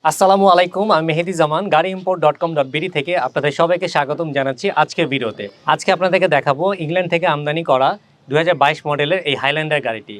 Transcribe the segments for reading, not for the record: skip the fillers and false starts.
আসসালামু আলাইকুম, আমি মেহেদি জামান GARIimport.com.bd থেকে আপনাদের সবাইকে স্বাগতম জানাচ্ছি আজকের ভিডিওতে। আজকে আপনাদেরকে দেখাবো ইংল্যান্ড থেকে আমদানি করা 2022 মডেলের এই হাইল্যান্ডার গাড়িটি।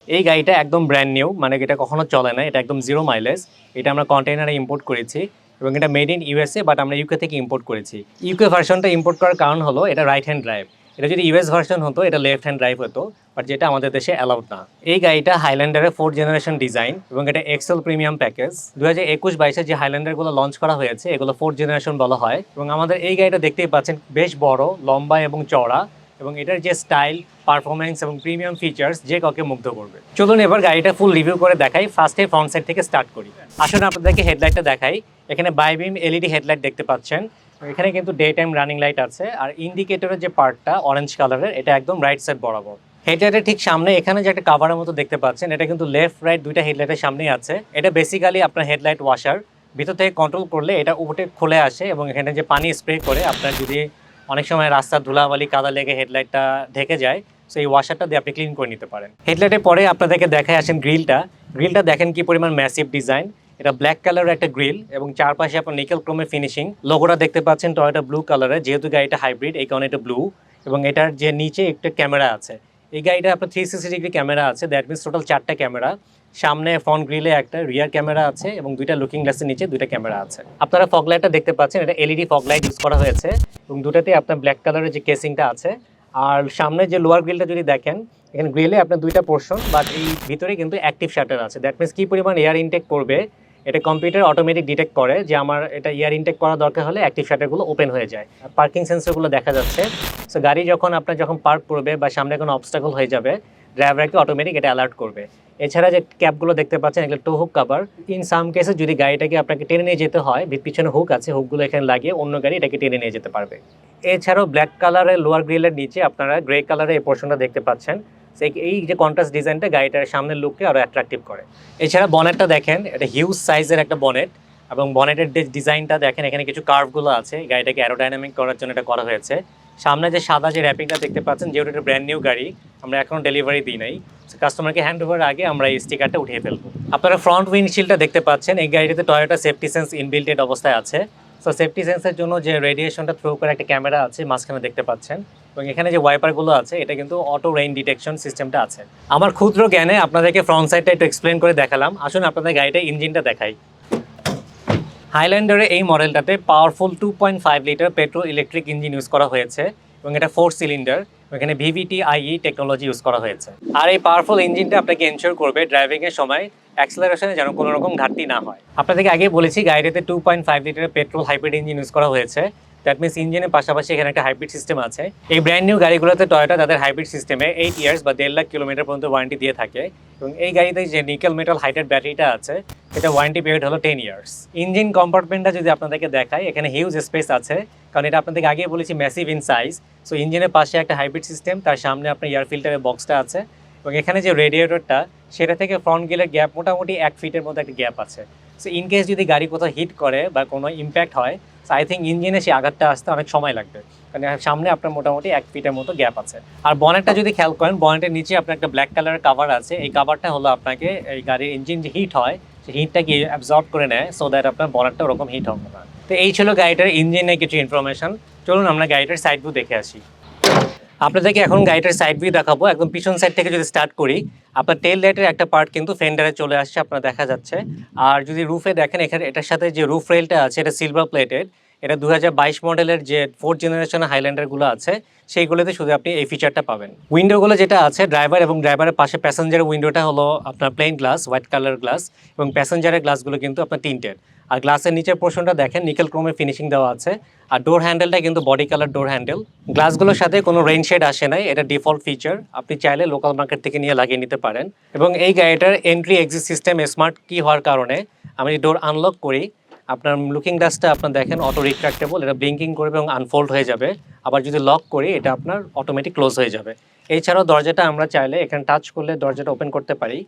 এই গাড়িটা একদম ব্র্যান্ড নিউ, মানে এটা কখনো চলে না, এটা একদম জিরো মাইলেজ। এটা আমরা কন্টেইনারে ইম্পোর্ট করেছি এবং এটা মেড ইন ইউএসএ, বাট আমরা ইউকে থেকে ইম্পোর্ট করেছি। ইউকে ভার্সনটা ইম্পোর্ট করার কারণ হলো এটা রাইট হ্যান্ড ড্রাইভ। এটা যদি ইউএস ভার্সন হতো এটা লেফট হ্যান্ড ড্রাইভ হতো, বাট যেটা আমাদের দেশে অ্যালাউড না। এই গাড়িটা হাইল্যান্ডারের 4th জেনারেশন ডিজাইন এবং এটা এক্সেল প্রিমিয়াম প্যাকেজ। 2021-22 যে হাইল্যান্ডারগুলো লঞ্চ করা হয়েছে এগুলো 4th জেনারেশন বলা হয়। এবং আমাদের এই গাড়িটা দেখতেই পাচ্ছেন বেশ বড়, লম্বা এবং চওড়া, এবং এটার যে স্টাইল, পারফরমেন্স এবং প্রিমিয়াম ফিচার্স যে কাউকে মুগ্ধ করবে। চলুন এবার গাড়িটা ফুল রিভিউ করে দেখাই। ফার্স্টে ফ্রন্ট সাইড থেকে স্টার্ট করি। আসলে আপনাদেরকে হেডলাইটটা দেখাই। এখানে বাইবিম এলইডি হেডলাইট দেখতে পাচ্ছেন। এখানে কিন্তু ডে টাইম রানিং লাইট আছে, আর ইন্ডিকেটরের যে পার্টটা অরেঞ্জ কালারের, এটা একদম রাইট সাইড বরাবর। হেডলাইটের ঠিক সামনে এখানে যে একটা কাভারের মতো দেখতে পাচ্ছেন, এটা কিন্তু লেফট রাইট দুইটা হেডলাইটের সামনেই আছে। এটা বেসিক্যালি আপনার হেডলাইট ওয়াশার। ভিতর থেকে কন্ট্রোল করলে এটা উপরে খুলে আসে এবং এখানে যে পানি স্প্রে করে আপনার যদি অনেক সময় রাস্তার ধুলাবালি কাদা লেগে হেডলাইটটা ঢেকে যায়, সো এই ওয়াশারটা দিয়ে আপনি ক্লিন করে নিতে পারেন। হেডলাইটের পরে আপনাদেরকে দেখায় আসেন গ্রিলটা দেখেন কি পরিমাণ ম্যাসিভ ডিজাইন। এটা ব্ল্যাক কালারের একটা গ্রিল এবং চারপাশে আপনার নিকেল ক্রোমের ফিনিশিং। লোগোটা দেখতে পাচ্ছেন টয়োটা ব্লু কালারের, যেহেতু গাড়িটা হাইব্রিড এই কারণে এটা ব্লু। এবং এটার যে নিচে একটা ক্যামেরা আছে, এই গাড়িটা আপনার 360 ডিগ্রি ক্যামেরা আছে। দ্যাট মিনস টোটাল 4টা ক্যামেরা। সামনে ফ্রন্ট গ্রিলে একটা, রিয়ার ক্যামেরা আছে এবং দুইটা লুকিং গ্লাসের নিচে দুইটা ক্যামেরা আছে। আপনারা ফগ লাইটটা দেখতে পাচ্ছেন, এটা এলইডি ফগ লাইট ইউজ করা হয়েছে এবং দুটাতে আপনার ব্ল্যাক কালারের যে কেসিংটা আছে। আর সামনে যে লোয়ার গ্রিলটা যদি দেখেন, এখানে গ্রিলে আপনার দুইটা পোর্শন, বাট এই ভিতরে কিন্তু অ্যাক্টিভ শাটার আছে। দ্যাট মিনস কি পরিমাণ এয়ার ইনটেক করবে এটা কম্পিউটার অটোমেটিক ডিটেক্ট করে যে আমার এটা এয়ার ইনটেক করা দরকার হলে অ্যাক্টিভ শাটারগুলো ওপেন হয়ে যায়। পার্কিং সেন্সরগুলো দেখা যাচ্ছে। সো গাড়ি যখন যখন পার্ক করবে বা সামনে কোনো অবস্টাকল হয়ে যাবে, ড্রাইভারকে অটোমেটিক এটা অ্যালার্ট করবে। এছাড়া যে ক্যাপগুলো দেখতে পাচ্ছেন এগুলো টো হুক কাভার। ইন সাম কেসে যদি গাড়িটাকে আপনাকে টেনে নিয়ে যেতে হয়, পিছনে হুক আছে, হুকগুলো এখানে লাগিয়ে অন্য গাড়ি এটাকে টেনে নিয়ে যেতে পারবে। এছাড়াও ব্ল্যাক কালারের লোয়ার গ্রিলের নিচে আপনারা গ্রে কালারের এই পোর্শনটা দেখতে পাচ্ছেন। এই যে কন্ট্রাস্ট ডিজাইনটা গাড়িটার সামনের লুককে আরও অ্যাট্রাকটিভ করে। এছাড়া বনেটটা দেখেন, এটা হিউজ সাইজের একটা বনেট এবং বনেটের ডিজাইনটা দেখেন, এখানে কিছু কার্ভগুলো আছে। গাড়িটাকে অ্যারোডাইনামিক করার জন্য এটা করা হয়েছে। সামনে যে সাদা যে র্যাপিংটা দেখতে পাচ্ছেন, যেহেতু এটা ব্র্যান্ড নিউ গাড়ি, আমরা এখনও ডেলিভারি দিই নাই। কাস্টমারকে হ্যান্ড ওভার আগে আমরা এই স্টিকারটা উঠিয়ে ফেলবো। আপনারা ফ্রন্ট উইন্ডশিল্ডটা দেখতে পাচ্ছেন, এই গাড়িটাতে টয়োটা সেফটি সেন্স ইনবিল্টেড অবস্থায় আছে। সো সেফটি সেন্সের জন্য যে রেডিয়েশনটা থ্রো করে একটা ক্যামেরা আছে মাঝখানে দেখতে পাচ্ছেন, এবং এখানে যে ওয়াইপারগুলো আছে এটা কিন্তু অটো রেইন ডিটেকশন সিস্টেমটা আছে। আমার ক্ষুদ্র জ্ঞানে আপনাদেরকে ফ্রন্ট সাইডটা একটু এক্সপ্লেন করে দেখালাম। আসুন আপনাদের গাড়িটা ইঞ্জিনটা দেখাই। হাইল্যান্ডারের এই মডেলটাতে powerful 2.5 litre petrol electric engine use করা হয়েছে এবং এটা 4 সিলিন্ডার। এখানে VVT-IE টেকনোলজি ইউজ করা হয়েছে। আর এই পাওয়ারফুল ইঞ্জিনটা আপনাকে এনশিওর করবে ড্রাইভিংয়ের সময় অ্যাক্সেলারেশনে যেন কোনো রকম ঘাটতি না হয়। আপনাদেরকে আগে বলেছি গাড়িতে 2.5 লিটারের পেট্রোল হাইব্রিড ইঞ্জিন ইউজ করা হয়েছে। দ্যাট মিনস ইঞ্জিনের পাশাপাশি এখানে একটা হাইব্রিড সিস্টেম আছে। এই ব্র্যান্ড নিউ গাড়িগুলোতে টয়োটা তাদের হাইব্রিড সিস্টেমে 8 ইয়ার্স বা 1.5 লাখ কিলোমিটার পর্যন্ত ওয়ারেন্টি দিয়ে থাকে। এবং এই গাড়িতে যে নিকেল মেটাল হাইড্রেট ব্যাটারিটা আছে, এটা ওয়ারেন্টি পিরিয়ড হলো 10 ইয়ার্স। ইঞ্জিন কম্পার্টমেন্টটা যদি আপনাদেরকে দেখায়, এখানে হিউজ স্পেস আছে, কারণ এটা আপনাদেরকে আগেই বলেছি ম্যাসিভ ইন সাইজ। সো ইঞ্জিনের পাশে একটা হাইব্রিড সিস্টেম, তার সামনে আপনার এয়ার ফিল্টারের বক্সটা আছে এবং এখানে যে রেডিয়েটরটা, সেটা থেকে ফ্রন্ট গিলের গ্যাপ মোটামুটি 1 ফিটের মতো একটা গ্যাপ আছে। সো ইনকেস যদি গাড়ি কোথাও হিট করে বা কোনো ইম্প্যাক্ট হয়, আই থিঙ্ক ইঞ্জিনে সেই আঘাতটা আসতে অনেক সময় লাগবে, কারণ সামনে আপনার মোটামুটি 1 ফিটের মতো গ্যাপ আছে। আর বনেটটা যদি খেয়াল করেন, বনেটের নিচে আপনার একটা ব্ল্যাক কালারের কাভার আছে। এই কাভারটা হলো আপনাকে এই গাড়ির ইঞ্জিন যে হিট হয় সেই হিটটাকে অ্যাবজর্ব করে নেয়, সো দ্যাট আপনার বনেটটা ওরকম হিট হবে না। তো এই ছিল গাড়িটার ইঞ্জিনের কিছু ইনফরমেশন। চলুন আমরা গাড়িটার সাইড ভিউ দেখে আসি। আপনাদেরকে এখন গাড়িটার সাইড ভিউ দেখাবো। একদম পিছন সাইড থেকে যদি স্টার্ট করি, আপনার টেল লাইটের একটা পার্ট কিন্তু ফেন্ডারে চলে আসছে, আপনার দেখা যাচ্ছে। আর যদি রুফে দেখেন, এখানে এটার সাথে যে রুফ রেলটা আছে এটা সিলভার প্লেটেড। এটা 2022 মডেলের যে 4th জেনারেশনের হাইল্যান্ডারগুলো আছে সেইগুলোতে শুধু আপনি এই ফিচারটা পাবেন। উইন্ডোগুলো যেটা আছে, ড্রাইভার এবং ড্রাইভারের পাশে প্যাসেঞ্জারের উইন্ডোটা হলো আপনার plain glass, white colour glass, এবং প্যাসেঞ্জারের গ্লাসগুলো কিন্তু আপনার টিন্টেড। আর গ্লাসের নিচের পোর্শনটা দেখেন নিকেল ক্রোমের ফিনিশিং দেওয়া আছে। আর ডোর হ্যান্ডেলটা কিন্তু বডি কালার ডোর হ্যান্ডেল। গ্লাসগুলোর সাথে কোনো রেইন শেড আসে নাই, এটা ডিফল্ট ফিচার, আপনি চাইলে লোকাল মার্কেট থেকে নিয়ে লাগিয়ে নিতে পারেন। এবং এই গাড়িটার এন্ট্রি এক্সিট সিস্টেম স্মার্ট কি হওয়ার কারণে আমি ডোর আনলক করি, আপনার লুকিং গ্লাসটা আপনার দেখেন অটো রিট্রাক্টেবল, এটা ব্লিঙ্কিং করবে এবং আনফোল্ড হয়ে যাবে। আবার যদি লক করি এটা আপনার অটোমেটিক ক্লোজ হয়ে যাবে। এছাড়াও দরজাটা আমরা চাইলে এখানে টাচ করলে দরজাটা ওপেন করতে পারি।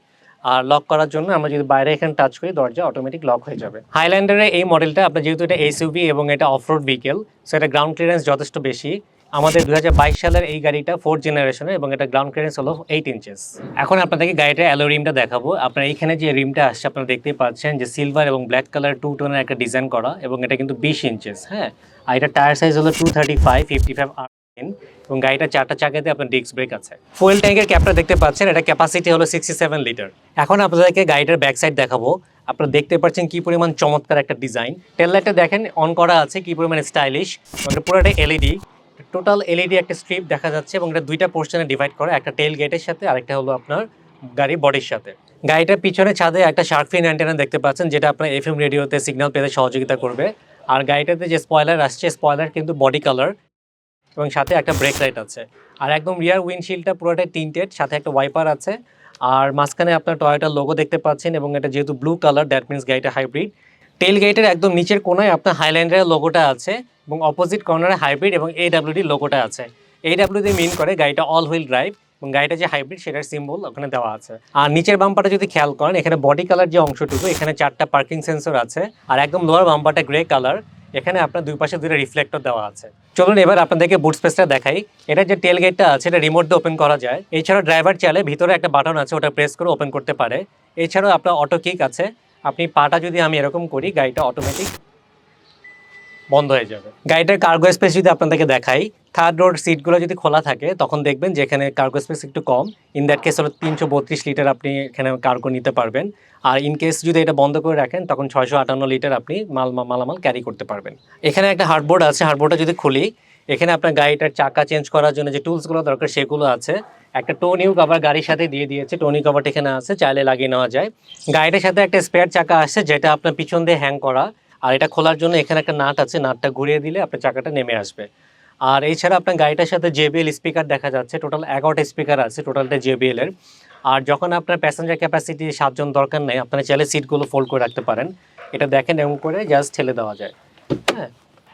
আর লক করার জন্য আমরা যদি বাইরে এখানে টাচ করি দরজা অটোমেটিক লক হয়ে যাবে। হাইল্যান্ডারের এই মডেলটা আপনার যেহেতু এটা এসইউভি এবং এটা অফরোড ভেহিকেল, সো এটা গ্রাউন্ড ক্লিয়ারেন্স যথেষ্ট বেশি। আমাদের 2022 সালের এই গাড়িটা 4th জেনারেশনের এবং এটা গ্রাউন্ড ক্লিয়ারেন্স হলো 8 ইঞ্চেস। এখন আপনাদেরকে গাড়িটার অ্যালো রিমটা দেখাবো। আপনার এইখানে যে রিমটা আসছে আপনারা দেখতেই পাচ্ছেন যে সিলভার এবং ব্ল্যাক কালার 2 টোনের একটা ডিজাইন করা, এবং এটা কিন্তু 20 ইঞ্চেস। হ্যাঁ, আর এটা টায়ার সাইজ হলো 235 55 R10, এবং গাড়িটা 4টা চাকাতে আপনার ডিস্ক ব্রেক আছে। ফুয়েল ট্যাঙ্কের ক্যাপটা দেখতে পাচ্ছেন, এটা ক্যাপাসিটি হলো 67 লিটার। এখন আপনাদেরকে গাড়িটার ব্যাক সাইড দেখাবো। আপনারা দেখতে পাচ্ছেন কি পরিমাণ চমৎকার একটা ডিজাইন। টেল লাইটটা দেখেন অন করা আছে, কি পরিমাণ স্টাইলিশ। এটা পুরোটা এলইডি, টোটাল এলইডি একটা স্ট্রিপ দেখা যাচ্ছে, এবং এটা 2টা পোর্শনে ডিভাইড করা, একটা টেল গেটের সাথে আরেকটা হলো আপনার গাড়ি বডির সাথে। গাড়িটার পিছনে ছাদে একটা শার্ক ফিন অ্যান্টেনা দেখতে পাচ্ছেন, যেটা আপনার এফএম রেডিওতে সিগন্যাল পেতে সহযোগিতা করবে। আর গাড়িটাতে যে স্পয়লার আসছে, স্পয়লার কিন্তু বডি কালার, এবং সাথে একটা ব্রেক লাইট আছে। আর একদম রিয়ার উইন্ডশিল্ডটা পুরোটাই টিন্টেড, সাথে একটা ওয়াইপার আছে। আর মাঝখানে আপনার টয়োটার লোগো দেখতে পাচ্ছেন, এবং এটা যেহেতু ব্লু কালার, দ্যাট মিনস গাড়িটা হাইব্রিড। টেল গেটের একদম নিচের কোনায় আপনার হাইল্যান্ডারের লোগোটা আছে, এবং অপোজিট কর্নারে হাইব্রিড এবং AWD লোগোটা আছে। AWD মিন করে গাড়িটা অল হুইল ড্রাইভ, এবং গাড়িটা যে হাইব্রিড সেটার সিম্বল ওখানে দেওয়া আছে। আর নিচের বাম্পারটা যদি খেয়াল করেন, এখানে বডি কালার যে অংশটুকু, এখানে 4টা পার্কিং সেন্সর আছে। আর একদম লোয়ার বাম্পারটা গ্রে কালার, এখানে আপনার দুই পাশে 2টা রিফ্লেক্টর দেওয়া আছে। চলুন এবার আপনাদেরকে বুট স্পেসটা দেখাই। এটা যে টেল গেটটা আছে এটা রিমোট দিয়ে ওপেন করা যায়। এছাড়াও ড্রাইভার চাইলে ভিতরে একটা বাটন আছে, ওটা প্রেস করে ওপেন করতে পারে। এছাড়াও আপনার অটো কিক আছে, আপনি পাটা যদি আমি এরকম করি গাড়িটা অটোমেটিক বন্ধ হয়ে যাবে। গাড়িটার কার্গো স্পেস যদি আপনাদেরকে দেখাই, থার্ড রোড সিটগুলো যদি খোলা থাকে তখন দেখবেন যে এখানে কার্গো স্পেস একটু কম। ইন দ্যাট কেস হলো 332 লিটার আপনি এখানে কার্গো নিতে পারবেন। আর ইন কেস যদি এটা বন্ধ করে রাখেন তখন 658 লিটার আপনি মালামাল ক্যারি করতে পারবেন। এখানে একটা হার্ডবোর্ড আছে, হার্ডবোর্ডটা যদি খুলি এখানে আপনার গাড়িটার চাকা চেঞ্জ করার জন্য যে টুলসগুলো দরকার সেগুলো আছে। একটা টো নিউ কভার গাড়ির সাথে দিয়ে দিয়েছে, টো নিউ কভারটা এখানে আছে, চাইলে লাগিয়ে নেওয়া যায়। গাড়িটার সাথে একটা স্পেয়ার চাকা আসছে যেটা আপনার পিছন দিয়ে হ্যাং করা। আর এটা খোলার জন্য এখানে একটা নাট আছে, নাটটা ঘুরিয়ে দিলে আপনার চাকাটা নেমে আসবে। আর এছাড়া আপনার গাড়িটার সাথে JBL স্পিকার দেখা যাচ্ছে, টোটাল 11টা স্পিকার আছে টোটালটা JBL এর। আর যখন আপনার প্যাসেঞ্জার ক্যাপাসিটি 7 জন দরকার নেই, আপনারা চাইলে সিটগুলো ফোল্ড করে রাখতে পারেন। এটা দেখেন এমন করে জাস্ট ঠেলে দেওয়া যায়। হ্যাঁ,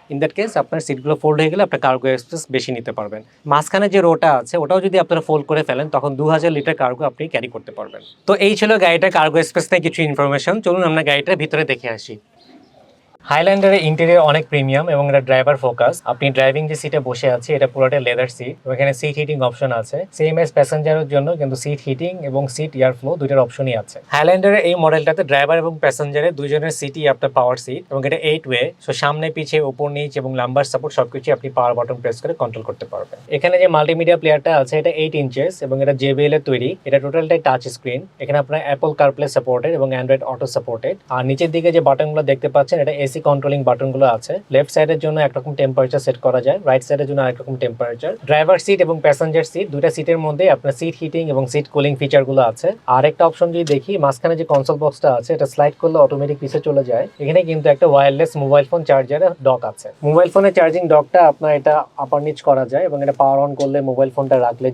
ইন দ্যাট কেস আপনার সিটগুলো ফোল্ড হয়ে গেলে আপনার কার্গো স্পেস বেশি নিতে পারবেন। মাঝখানে যে রোটা আছে ওটাও যদি আপনারা ফোল্ড করে ফেলেন তখন 2000 লিটার কার্গো আপনি ক্যারি করতে পারবেন। তো এই ছিল গাড়িটার কার্গো স্পেস নিয়ে কিছু ইনফরমেশন। চলুন আমরা গাড়িটার ভিতরে দেখে আসি। হাইল্যান্ডারের ইন্টেরিয়র অনেক প্রিমিয়াম এবং এটা ড্রাইভার ফোকাস। আপনি ড্রাইভিং যে সিটে বসে আছে এটা পুরোটা লেদার সিট, এখানে সিট হিটিং অপশন আছে। সেম এস প্যাসেঞ্জারের জন্য কিন্তু সিট হিটিং এবং সিট এয়ার ফ্লো দুইটার অপশনই আছে। হাইল্যান্ডারের এই মডেলটাতে ড্রাইভার এবং প্যাসেঞ্জারের দুইজনের সিটই আপনার পাওয়ার সিট, এবং এটা 8 ওয়ে। সো সামনে পিছে উপর নিচ এবং লাম্বার সাপোর্ট সবকিছু আপনি পাওয়ার বাটন প্রেস করে কন্ট্রোল করতে পারবেন। এখানে যে মাল্টিমিডিয়া প্লেয়ারটা আছে এটা 8 ইঞ্চেস এবং এটা JBL এর তৈরি। এটা টোটালটাই টাচ স্ক্রিন। এখানে আপনার অ্যাপল কারপ্লে সাপোর্টেড এবং অ্যান্ড্রয়েড অটো সাপোর্টেড। আর নিচের দিকে যে বাটনগুলো দেখতে পাচ্ছেন এটা এসি কন্ট্রোলিং বাটনগুলো আছে। লেফট সাইডের জন্য একরকম টেম্পারেচার সেট করা যায়, রাইট সাইডের জন্য আরেকরকম টেম্পারেচার। ড্রাইভার সিট এবং প্যাসেঞ্জার সিট দুইটা সিটের মধ্যে আপনার সিট হিটিং এবং সিট কুলিং ফিচারগুলো আছে। আর একটা অপশন যদি দেখি, মাঝখানে যে কনসোল বক্সটা আছে এটা স্লাইড করলে অটোমেটিক পিছে চলে যায়। এখানে কিন্তু একটা ওয়্যারলেস মোবাইল ফোন চার্জারের ডক আছে। মোবাইল ফোনের চার্জিং ডকটা আপনার এটা আপার নিচ করা যায় এবং এটা পাওয়ার অন করলে মোবাইল ফোনটা রাখলে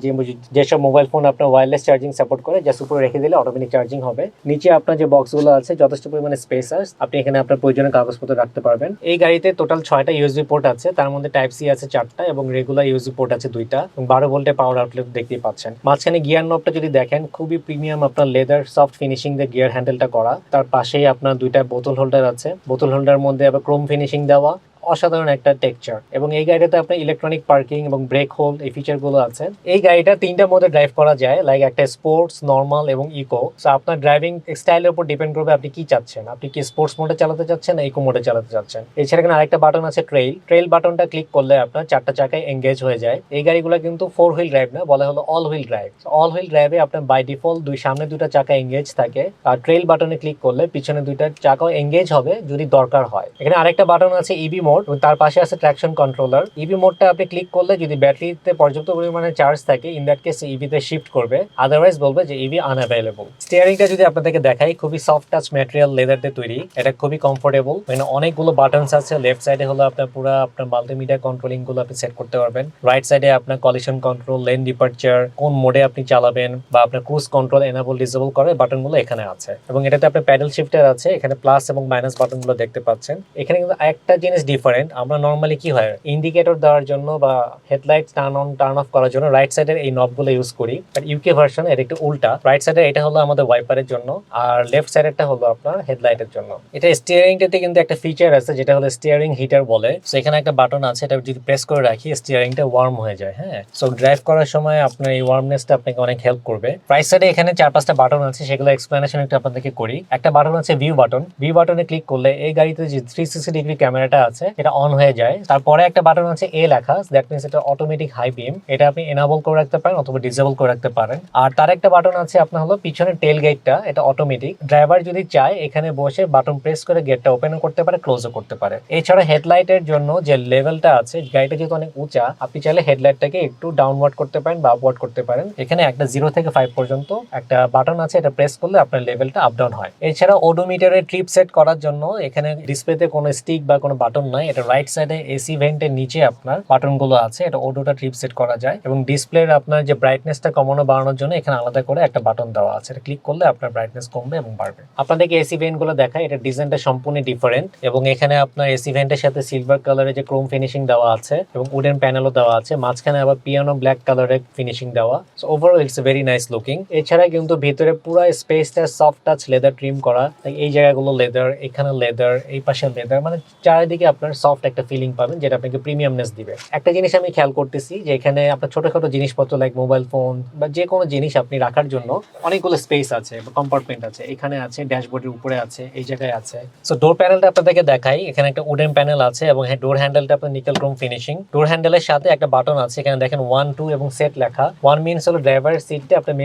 যেসব মোবাইল ফোন আপনার ওয়্যারলেস চার্জিং সাপোর্ট করে জাস্ট উপরে রেখে দিলে অটোমেটিক চার্জিং হবে। নিচে আপনার যে বক্সগুলো আছে যথেষ্ট পরিমাণে স্পেস আছে, আপনি এখানে আপনার প্রয়োজনীয় কাগজপত্র রাখতে পারবেন। এই গাড়িতে টোটাল 6টা USB পোর্ট আছে, তার মধ্যে টাইপ সি আছে 4টা এবং রেগুলার USB পোর্ট আছে 2টা এবং 12 ভোল্টের পাওয়ার আউটলেট দেখতেই পাচ্ছেন। মাঝখানে গিয়ার নবটা যদি দেখেন খুবই প্রিমিয়াম আপনার লেদার সফট ফিনিশিং দিয়ে গিয়ার হ্যান্ডেলটা করা। তার পাশেই আপনার 2টা বোতল হোল্ডার আছে, বোতল হোল্ডারের মধ্যে আবার ক্রোম ফিনিশিং দেওয়া। অসাধারণ একটা টেক্সচার। এবং এই গাড়িটাতে আপনার ইলেকট্রনিক পার্কিং এবং ব্রেক হোল্ড এই ফিচারগুলো আছে। এই গাড়িটা তিনটা মোডে ড্রাইভ করা যায়, লাইক একটা স্পোর্টস, নর্মাল এবং ইকো। সো আপনার ড্রাইভিং স্টাইলের উপর ডিপেন্ড করবে আপনি কি চাচ্ছেন, আপনি কি স্পোর্টস মোডে চালাতে চাচ্ছেন না ইকো মোডে চালাতে চাচ্ছেন। এছাড়া এখানে আরেকটা বাটন আছে ট্রেইল বাটনটা ক্লিক করলে আপনার চারটা চাকায় এঙ্গেজ হয়ে যায়। এই গাড়িগুলো কিন্তু 4 হুইল ড্রাইভ না, বলা হলো all wheel drive. All wheel ড্রাইভে আপনার বাই ডিফল্ট সামনে দুইটা চাকা এঙ্গেজ থাকে, আর ট্রেইল বাটনে ক্লিক করলে পিছনে দুইটা চাকাও এঙ্গেজ হবে যদি দরকার হয়। এখানে আরেকটা বাটন আছে ইভি মোড, তার পাশে আছে ট্র্যাকশন কন্ট্রোলার। ইভি মোডটা আপনি ক্লিক করলে যদি ব্যাটারিতে পর্যাপ্ত পরিমাণে চার্জ থাকে, ইন দ্যাট কেস ইভি তে শিফট করবে, আদারওয়াইজ বলবে যে ইভি আনঅ্যাভেলেবল। স্টিয়ারিংটা যদি আপনাদেরকে দেখাই, খুবই সফট টাচ ম্যাটেরিয়াল, লেদার দিয়ে তৈরি। এটা খুবই কমফোর্টেবল, মানে অনেকগুলো বাটনস আছে। লেফট সাইডে হলো আপনার পুরো আপনার মাল্টিমিডিয়া কন্ট্রোলিং গুলো আপনি সেট করতে পারবেন। রাইট সাইডে আপনার কলিশন কন্ট্রোল, লেন ডিপারচার, কোন মোডে আপনি চালাবেন, বা আপনার ক্রুজ কন্ট্রোল এনেবল ডিসেবল করে বাটনগুলো এখানে আছে। এবং এটাতে আপনার প্যাডেল শিফটার আছে, এখানে প্লাস এবং মাইনাস বাটনগুলো দেখতে পাচ্ছেন। এখানে কিন্তু একটা জিনিস ডিফারেন্ট, আমরা নর্মালি কি হয় ইন্ডিকেটর দেওয়ার জন্য বা headlight turn on turn off করার জন্য রাইট সাইডের এই নবগুলো ইউজ করি, বাট ইউকে ভার্সন এর একটু উল্টা। রাইট সাইডে এটা হলো আমাদের ওয়াইপারের জন্য, আর লেফট সাইডেরটা হলো আপনার হেডলাইটের জন্য। এটা স্টিয়ারিংটাতে কিন্তু একটা ফিচার আছে যেটা হলো স্টিয়ারিং হিটার বলে। সো এখানে একটা বাটন আছে, এটা যদি প্রেস করে রাখি স্টিয়ারিংটা ওয়ার্ম হয়ে যায়। হ্যাঁ, সো ড্রাইভ করার সময় আপনার এই ওয়ার্মনেসটা আপনাকে অনেক হেল্প করবে। রাইট সাইডে এখানে 4-5টা বাটন আছে, সেগুলো এক্সপ্লেনেশন একটু আপনাদেরকে করি। একটা বাটন আছে ভিউ বাটন। ভিউ বাটনে ক্লিক করলে এই গাড়িতে যে 360 ডিগ্রি ক্যামেরাটা আছে এটা অন হয়ে যায়। তারপরে একটা বাটন আছে এ লেখা, দ্যাট মিন্স এটা অটোমেটিক হাই বিম। এটা আপনি এনাবল করে রাখতে পারেন অথবা ডিসেবল করে রাখতে পারেন। আর তার একটা বাটন আছে আপনার হলো পিছনের টেল গেটটা, এটা অটোমেটিক। ড্রাইভার যদি চায় এখানে বসে বাটন প্রেস করে গেটটা ওপেনও করতে পারে, ক্লোজও করতে পারে। এছাড়া হেডলাইটের জন্য যে লেভেলটা আছে, গাড়িটা যেহেতু অনেক উঁচা, আপনি চাইলে হেডলাইটটাকে একটু ডাউনওয়ার্ড করতে পারেন বা আপওয়ার্ড করতে পারেন। এখানে একটা 0 থেকে 5 পর্যন্ত একটা বাটন আছে, এটা প্রেস করলে আপনার লেভেলটা আপ ডাউন হয়। এছাড়া ওডোমিটারের ট্রিপ সেট করার জন্য এখানে ডিসপ্লেতে কোনো স্টিক বা কোনো বাটন নাই, এটা রাইট সাইডে এসি ভেন্টের নিচে আপনার বাটনগুলো আছে, এটা ওডোটা ট্রিপ সেট করা যায়। এবং ডিসপ্লের আপনার যে ব্রাইটনেসটা কমানো বাড়ানোর জন্য এখানে আলাদা করে একটা বাটন দেওয়া আছে, এটা ক্লিক করলে আপনার ব্রাইটনেস কমবে এবং বাড়বে। আপনাদেরকে এসি ভেন্ট গুলো দেখায়, এটা ডিজাইনটা সম্পূর্ণ ডিফারেন্ট। এবং এখানে আপনার এসি ভেন্টের সাথে সিলভার কালারের যে ক্রোম ফিনিশিং দেওয়া আছে এবং উডেন প্যানেলও দেওয়া আছে, মাঝখানে আবার পিয়ানো ব্ল্যাক কালারের ফিনিশিং দেওয়া। So overall it's very nice looking. এছাড়া কিন্তু ভিতরে পুরো স্পেসটা সফট টাচ লেদার ট্রিম করা, এই জায়গাগুলো লেদার, এখানে লেদার, এই পাশে লেদার, মানে চারিদিকে আপনার সফট একটা ফিলিং পাবেন যেটা আপনাকে প্রিমিয়ামনেস দিবে। একটা জিনিস আমি খেয়াল করতেছি যে এখানে আপনার ছোটখাটো জিনিসপত্র লাইক মোবাইল ফোন বা যে কোনো জিনিস আপনি রাখার জন্য অনেকগুলো স্পেস আছে বা কম্পার্টমেন্ট আছে, এখানে আছে, ড্যাশবোর্ডের উপরে আছে, এই জায়গায় আছে। সো ডোর প্যানেলটা আপনাদেরকে দেখাই, এখানে একটা উডেন প্যানেল আছে এবং ডোর হ্যান্ডেলটা আপনার নিকেল ক্রোম ফিনিশিং। ডোর হ্যান্ডেলের সাথে একটা বাটন আছে, এখানে দেখেন 1, 2 এবং সেট লেখা। 1 মিনস হলো ড্রাইভারের সিটটা আপনার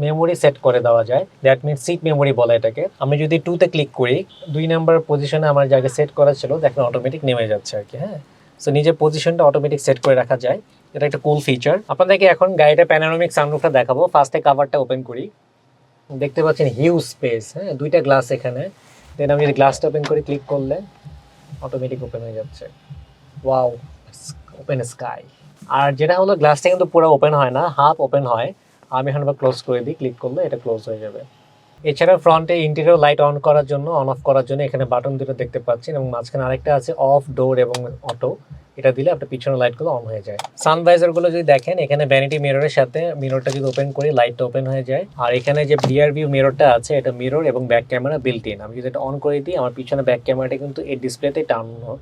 মেমোরি সেট করে দেওয়া যায়, দ্যাট মিনস সিট মেমোরি বলে এটাকে। আমি যদি 2 তে ক্লিক করি, 2 নাম্বার পজিশনে আমার জায়গায় সেট করা ছিল, দেখেন অটোমেটিক নেমে যাচ্ছে আর কি। হ্যাঁ, সো নিজের পজিশনটা অটোমেটিক সেট করে রাখা যায়, এটা একটা কুল ফিচার। আপনাদেরকে এখন গাড়িটা প্যানোরামিক সানরুফটা দেখাবো। ফার্স্টে কভারটা ওপেন করি, দেখতে পাচ্ছেন হিউজ স্পেস। হ্যাঁ, 2টা গ্লাস এখানে। দেন আমি যদি গ্লাসটা ওপেন করে ক্লিক করলে অটোমেটিক ওপেন হয়ে যাচ্ছে। Wow, open sky. আর যেটা হলো গ্লাসটা কিন্তু পুরো ওপেন হয় না, হাফ ওপেন হয়। আমি এখন আবার ক্লোজ করে দিই, ক্লিক করলে এটা ক্লোজ হয়ে যাবে। এছাড়া ফ্রন্টে ইন্টেরিয়র লাইট অন করার জন্য, অন অফ করার জন্য এখানে বাটন দুটো দেখতে পাচ্ছেন, এবং মাঝখানে আরেকটা আছে অফ, ডোর এবং অটো। এটা দিলে আপনার পিছনের লাইটগুলো অন হয়ে যায়। সানভাইজারগুলো যদি দেখেন, এখানে ভ্যানিটি মিররের সাথে মিররটা যদি ওপেন করি লাইটটা ওপেন হয়ে যায়। আর এখানে যে রিয়ার ভিউ মিররটা আছে, এটা মিরর এবং ব্যাক ক্যামেরা বিল্ট ইন। আমি যদি এটা অন করে দিই, আমার পিছনে ব্যাক ক্যামেরাটা কিন্তু এই ডিসপ্লেতে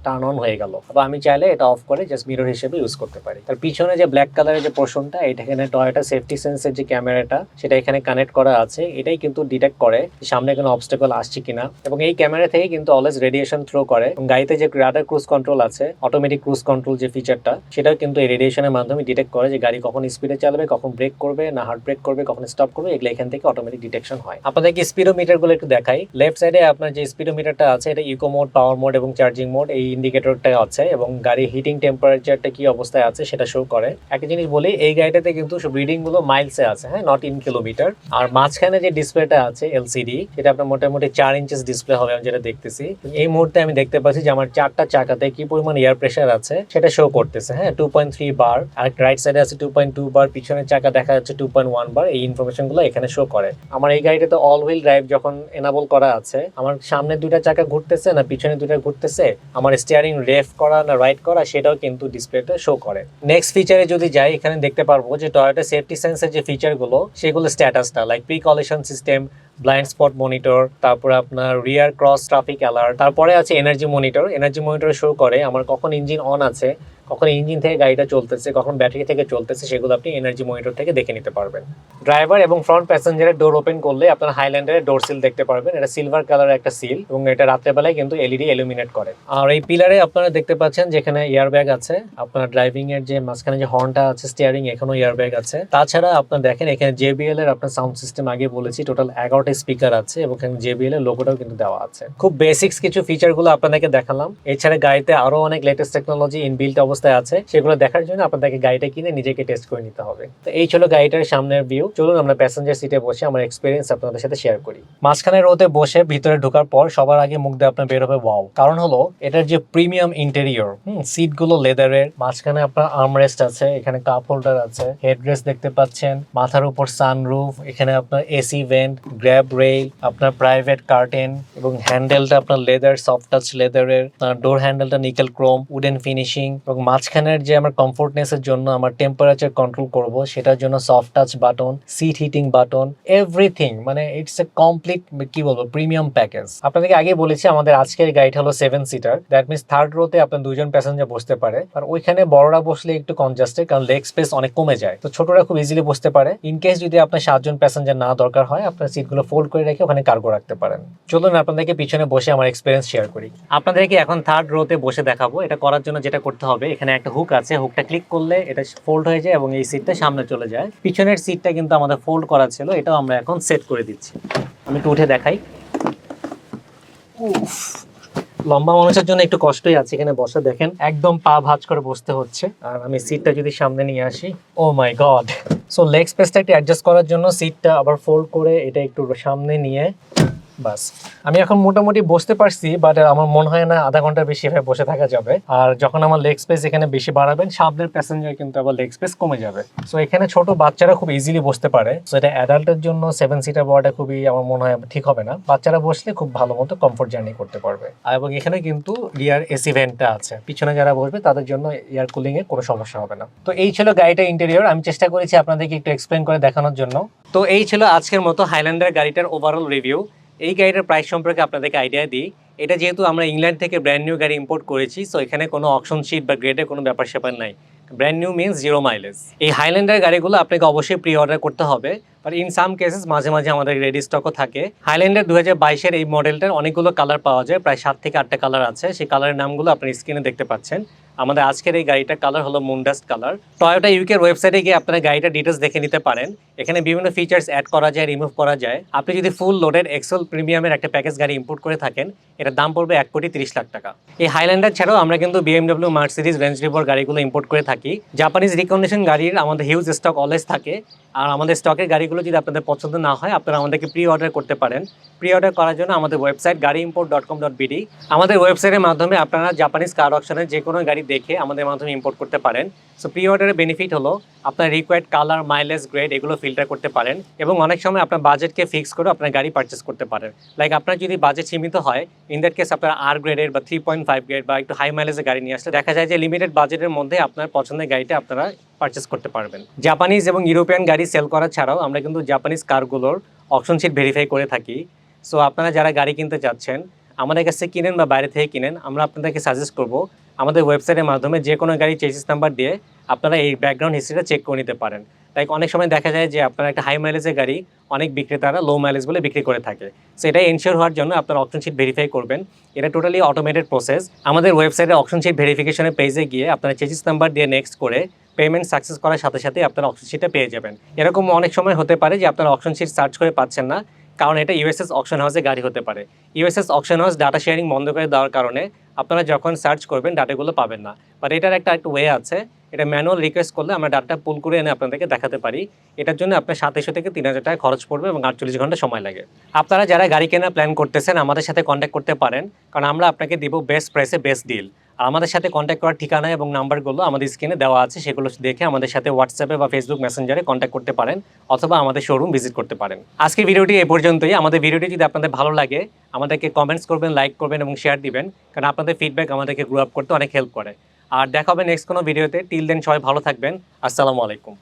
টার্ন অন হয়ে গেল। আবার আমি চাইলে এটা অফ করে জাস্ট মিরর হিসেবে ইউজ করতে পারি। তার পিছনে যে ব্ল্যাক কালারের যে পোর্শনটা, এটা এখানে টয়োটা সেফটি সেন্সের যে ক্যামেরাটা, সেটা এখানে কানেক্ট করা আছে। এটাই কিন্তু ডিটেক্ট করে সামনে কোনো অবস্টাকল আসছে কিনা, এবং এই ক্যামেরা থেকে কিন্তু অলওয়েজ রেডিয়েশন থ্রো করে। এবং গাড়িতে যে রাডার ক্রুজ কন্ট্রোল আছে, অটোমেটিক ক্রুজ কন্ট্রোল যে ফিচারটা, সেটাও কিন্তু এই রেডিয়েশনের মাধ্যমে ডিটেক্ট করে যে গাড়ি কখন স্পিডে চালাবে, কখন ব্রেক করবে, না হার্ড ব্রেক করবে, কখন স্টপ করবে, এগুলো এখান থেকে অটোমেটিক ডিটেকশন হয়। আপনাদেরকে স্পিডোমিটারগুলো একটু দেখাই। লেফট সাইডে আপনার যে স্পিডোমিটারটা আছে, এটা ইকো মোড, পাওয়ার মোড এবং চার্জিং মোড, এই ইন্ডিকেটরটা আছে, এবং গাড়ির হিটিং টেম্পারেচারটা কি অবস্থায় আছে সেটা শো করে। একটা জিনিস বলি, এই গাড়িটাতে কিন্তু সব রিডিং গুলো মাইলসে আছে, হ্যাঁ, নট ইন কিলোমিটার। আর মাঝখানে যে ডিসপ্লেটা আছে এলসিডি, সেটা আপনার মোটামুটি 4 ইঞ্চেস ডিসপ্লে হবে, আমি যেটা দেখতেছি। এই মুহূর্তে আমি দেখতে পাচ্ছি যে আমার 4টা চাকাতে কি পরিমাণ এয়ার প্রেশার আছে সেটা শো করতেছে। হ্যাঁ, 2.3 বার, আর রাইট সাইডে আছে 2.2 বার, পিছনের চাকা দেখা যাচ্ছে 2.1 বার। এই ইনফরমেশনগুলো এখানে শো করে। আমার এই গাড়িটাতে অল হুইল ড্রাইভ যখন এনাবল করা আছে, আমার সামনে 2টা চাকা ঘুরতেছে না পিছনে 2টা ঘুরতেছে, আমার স্টিয়ারিং লেফট করা না রাইট করা সেটাও কিন্তু ডিসপ্লেতে শো করে। নেক্সট ফিচারে যদি যাই, এখানে দেখতে পারবো যে টয়োটা সেফটি সেন্সের যে ফিচারগুলো, সেগুলো স্ট্যাটাসটা like pre collision system, blind spot monitor, তারপরে আপনার রিয়ার ক্রস ট্রাফিক অ্যালার্ট, তারপরে আছে energy monitor. Energy monitor show করে আমার কখন ইঞ্জিন অন আছে, কখন ইঞ্জিন থেকে গাড়িটা চলতেছে, কখন ব্যাটারি থেকে চলতেছে, সেগুলো আপনি এনার্জি মনিটর থেকে দেখে নিতে পারবেন। ড্রাইভার এবং ফ্রন্ট প্যাসেঞ্জারের ডোর ওপেন করলে আপনার হাইল্যান্ডারের ডোর সিল দেখতে পারবেন। এটা সিলভার কালারের একটা সিল এবং এটা রাত্রেবেলায় কিন্তু এলইডি ইলুমিনেট করে। আর এই পিলারে আপনারা দেখতে পাচ্ছেন যেখানে এয়ার ব্যাগ আছে, আপনার ড্রাইভিং এর যে মাঝখানে যে হর্নটা আছে স্টিয়ারিং, এখানেও এয়ার ব্যাগ আছে। তাছাড়া আপনার দেখেন এখানে জেবিএল এর আপনার সাউন্ড সিস্টেম আগে বলেছি টোটাল 11টা স্পিকার আছে এবং এখানে জেবিএল এর লোগোটাও কিন্তু দেওয়া আছে। খুব বেসিক্স কিছু ফিচার গুলো আপনাদেরকে দেখালাম। এছাড়া গাড়িতে আরো অনেক লেটেস্ট টেকনোলজি ইনবিল্ট অবস্থায় আছে, সেগুলো দেখার জন্য আপনাদেরকে গাড়িটা কিনে নিজেকে টেস্ট করে নিতে হবে। তো এই ছিল গাড়িটার সামনের ভিউ। চলুন আমরা প্যাসেঞ্জার সিটে বসে আমার এক্সপিরিয়েন্স আপনাদের সাথে শেয়ার করি। মাঝখানে রোতে বসে ভিতরে ঢোকার পর সবার আগে মুখ দিয়ে আপনার বের হবে ওয়াও, কারণ হলো এটার যে প্রিমিয়াম ইন্টেরিয়র। সিট গুলো লেদারের, মাঝখানে আপনার আর্মরেস্ট আছে, এখানে কাপ হোল্ডার আছে, হেডরেস্ট দেখতে পাচ্ছেন, মাথার উপর সানরুফ, এখানে আপনার এসি ভেন্ট, গ্র্যাব রেইল, আপনার প্রাইভেট কার্টেন এবং হ্যান্ডেলটা আপনার লেদার, সফট টাচ লেদারের, ডোর হ্যান্ডেলটা নিকেল ক্রোম, উডেন ফিনিশিং এবং মাঝখানের যে আমার কমফোর্টনেসের জন্য আমার টেম্পারেচার কন্ট্রোল করব সেটার জন্য soft touch button, seat heating button, everything. মানে ইটস এ কমপ্লিট কি বলবো প্রিমিয়াম প্যাকেজ। আপনাদেরকে আগে বলেছি আমাদের আজকের গাড়িটা হলো 7 সিটার, দ্যাট মিনস থার্ড রোতে আপনার দুজন প্যাসেঞ্জার বসতে পারে। আর ওইখানে বড়রা বসলে একটু কনজাস্টেড, কারণ লেগ স্পেস অনেক কমে যায়, তো ছোটরা খুব ইজিলি বসতে পারে। ইন কেস যদি আপনার 7 জন প্যাসেঞ্জার না দরকার হয়, আপনার সিটগুলো ফোল্ড করে রেখে ওখানে কার্গো রাখতে পারেন। চলুন আপনাদেরকে পিছনে বসে আমার এক্সপিরিয়েন্স শেয়ার করি। আপনাদেরকে এখন থার্ড রোতে বসে দেখাবো। এটা করার জন্য যেটা করতে হবে, এখানে একটা হুক আছে, হুকটা ক্লিক করলে এটা ফোল্ড হয়ে যায় এবং এই সিটটা সামনে চলে যায়। পিছনের সিটটা কিন্তু আমাদের ফোল্ড করা ছিল, এটাও আমরা এখন সেট করে দিচ্ছি। আমি একটু উঠে দেখাই। লম্বা মানুষের জন্য একটু কষ্টই আছে এখানে বসে, দেখেন একদম পা ভাঁজ করে বসতে হচ্ছে। আর আমি সিটটা যদি সামনে নিয়ে আসি, ও মাই গড। সো লেগ স্পেসটা একটু অ্যাডজাস্ট করার জন্য সিটটা আবার ফোল্ড করে এটা একটু সামনে নিয়ে বাস আমি এখন মোটামুটি বসতে পারছি, বাট আমার মনে হয় না আধা ঘন্টার বেশি এভাবে বসে থাকা যাবে। আর যখন আমার লেগ স্পেস এখানে বেশি বাড়াবেন, সামনের প্যাসেঞ্জার কিন্তু আবার লেগ স্পেস কমে যাবে। সো এখানে ছোট বাচ্চারা খুব ইজিলি বসতে পারে। সো এটা অ্যাডাল্টের জন্য 7 সিটার বড়টা খুবই আমার মনে হয় ঠিক হবে না। বাচ্চারা বসলে খুব ভালো মতো কমফোর্ট জার্নি করতে পারবে। এবং এখানে কিন্তু রিয়ার এসি ভেন্টটা আছে, পিছনে যারা বসবে তাদের জন্য এয়ার কুলিং এর কোনো সমস্যা হবে না। তো এই ছিল গাড়িটার ইন্টেরিয়র। আমি চেষ্টা করেছি আপনাদেরকে একটু এক্সপ্লেন করে দেখানোর জন্য। তো এই ছিল আজকের মতো হাইল্যান্ডার গাড়িটার ওভারঅল রিভিউ। এই গাড়িটার প্রাইস সম্পর্কে আপনাদেরকে আইডিয়া দিই। এটা যেহেতু আমরা ইংল্যান্ড থেকে ব্র্যান্ড নিউ গাড়ি ইম্পোর্ট করেছি, সো এখানে কোনো অকশন শিট বা গ্রেডের কোনো ব্যাপার স্যাপার নাই। Brand new means 0 mileage. এই হাইল্যান্ডার গাড়িগুলো আপনাকে অবশ্যই প্রি অর্ডার করতে হবে, বাট ইন সাম কেসেস মাঝে মাঝে আমাদের রেডি স্টকও থাকে। হাইল্যান্ডার 2022-এর এই মডেলটার অনেকগুলো কালার পাওয়া যায়, প্রায় 7 থেকে 8টা কালার আছে। সেই কালারের নামগুলো আপনার স্ক্রিনে দেখতে পাচ্ছেন। আমাদের আজকের এই গাড়িটার কালার হলো মুনডাস্ট কালার। টয়োটা ইউকের ওয়েবসাইটে গিয়ে আপনারা গাড়িটার ডিটেলস দেখে নিতে পারেন। এখানে বিভিন্ন ফিচার্স অ্যাড করা যায়, রিমুভ করা যায়। আপনি যদি ফুল লোডেড এক্সেল প্রিমিয়ামের একটা প্যাকেজ গাড়ি ইম্পোর্ট করে থাকেন, এটার দাম পড়বে 1,30,00,000 টাকা। এই হাইল্যান্ডার ছাড়াও আমরা কিন্তু BMW, মার্সিডিজ, রেঞ্জ রোভার গাড়িগুলো ইম্পোর্ট করে থাকি। জাপানিজ রিকন্ডিশন গাড়ির আমাদের হিউজ স্টক অলওয়েজ থাকে। আর আমাদের স্টকের গাড়িগুলো যদি আপনাদের পছন্দ না হয়, আপনারা আমাদেরকে প্রি অর্ডার করতে পারেন। প্রি অর্ডার করার জন্য আমাদের ওয়েবসাইট gariimport.com.bd। আমাদের ওয়েবসাইটের মাধ্যমে আপনারা জাপানিজ কার অপশনের যে কোনো গাড়ি দেখে আমাদের মাধ্যমে ইম্পোর্ট করতে পারেন। সো প্রি অর্ডারের বেনিফিট হলো আপনার রিকোয়ার্ড কালার, মাইলেজ, গ্রেড এগুলো ফিল্টার করতে পারেন এবং অনেক সময় আপনার বাজেটকে ফিক্স করে আপনার গাড়ি পারচেস করতে পারেন। লাইক আপনার যদি বাজেট সীমিত হয়, ইন দ্যাট কেস আপনার আর গ্রেডের বা 3.5 গ্রেড বা একটু হাই মাইলেজের গাড়ি নিয়ে আসলে দেখা যায় যে লিমিটেড বাজেটের মধ্যে আপনার পছন্দের গাড়িটা আপনারা পারচেস করতে পারবেন। জাপানিজ এবং ইউরোপিয়ান গাড়ি সেল করা ছাড়াও আমরা কিন্তু জাপানিজ কারগুলোর অকশন শিট ভেরিফাই করে থাকি। সো আপনারা যারা গাড়ি কিনতে চাচ্ছেন, আমাদের কাছে কিনেন বা বাইরে থেকে কিনেন, আমরা আপনাদেরকে সাজেস্ট করব আমাদের ওয়েবসাইটের মাধ্যমে যে কোনো গাড়ি চেসিস নাম্বার দিয়ে আপনারা এই ব্যাকগ্রাউন্ড হিস্ট্রিটা চেক করে নিতে পারেন। লাইক অনেক সময় দেখা যায় যে আপনারা একটা হাই মাইলেজের গাড়ি অনেক বিক্রেতারা লো মাইলেজ বলে বিক্রি করে থাকে। সো এটা এনশিওর হওয়ার জন্য আপনারা অকশন শিট ভেরিফাই করবেন। এটা টোটালি অটোমেটেড প্রসেস। আমাদের ওয়েবসাইটে অকশন শিট ভেরিফিকেশনের পেজে গিয়ে আপনারা চেসিস নাম্বার দিয়ে নেক্সট করে পেমেন্ট সাকসেস করার সাথে সাথে আপনারা অকশন শিটটা পেয়ে যাবেন। এরকম অনেক সময় হতে পারে যে আপনারা অকশন শিট সার্চ করে পাচ্ছেন না, কারণ এটা ইউএসএস অকশন হাউসে গাড়ি হতে পারে। USS auction house data sharing বন্ধ করে দেওয়ার কারণে আপনারা যখন সার্চ করবেন ডাটাগুলো পাবেন না। বাট এটার একটা ওয়ে আছে, এটা ম্যানুয়াল রিকোয়েস্ট করলে আমরা ডাটা পুল করে এনে আপনাদেরকে দেখাতে পারি। এটার জন্য আপনার 700 থেকে 3,000 টাকা খরচ পড়বে এবং 48 ঘন্টা সময় লাগে। আপনারা যারা গাড়ি কেনার প্ল্যান করতেছেন আমাদের সাথে কন্ট্যাক্ট করতে পারেন, কারণ আমরা আপনাকে দিব বেস্ট প্রাইসে বেস্ট ডিল। আর আমাদের সাথে কন্ট্যাক্ট করার ঠিকানা এবং নাম্বারগুলো আমাদের স্ক্রিনে দেওয়া আছে, সেগুলো দেখে আমাদের সাথে হোয়াটসঅ্যাপে বা ফেসবুক মেসেঞ্জারে কন্ট্যাক্ট করতে পারেন অথবা আমাদের শোরুম ভিজিট করতে পারেন। আজকের ভিডিওটি এই পর্যন্তই। আমাদের ভিডিওটি যদি আপনাদের ভালো লাগে আমাদেরকে কমেন্টস করবেন, লাইক করবেন এবং শেয়ার দিবেন, কারণ আপনাদের ফিডব্যাক আমাদেরকে গ্রো আপ করতে অনেক হেল্প করে। আর দেখা হবে নেক্সট কোনো ভিডিওতে। টিল দেন সবাই ভালো থাকবেন। আসসালামু আলাইকুম।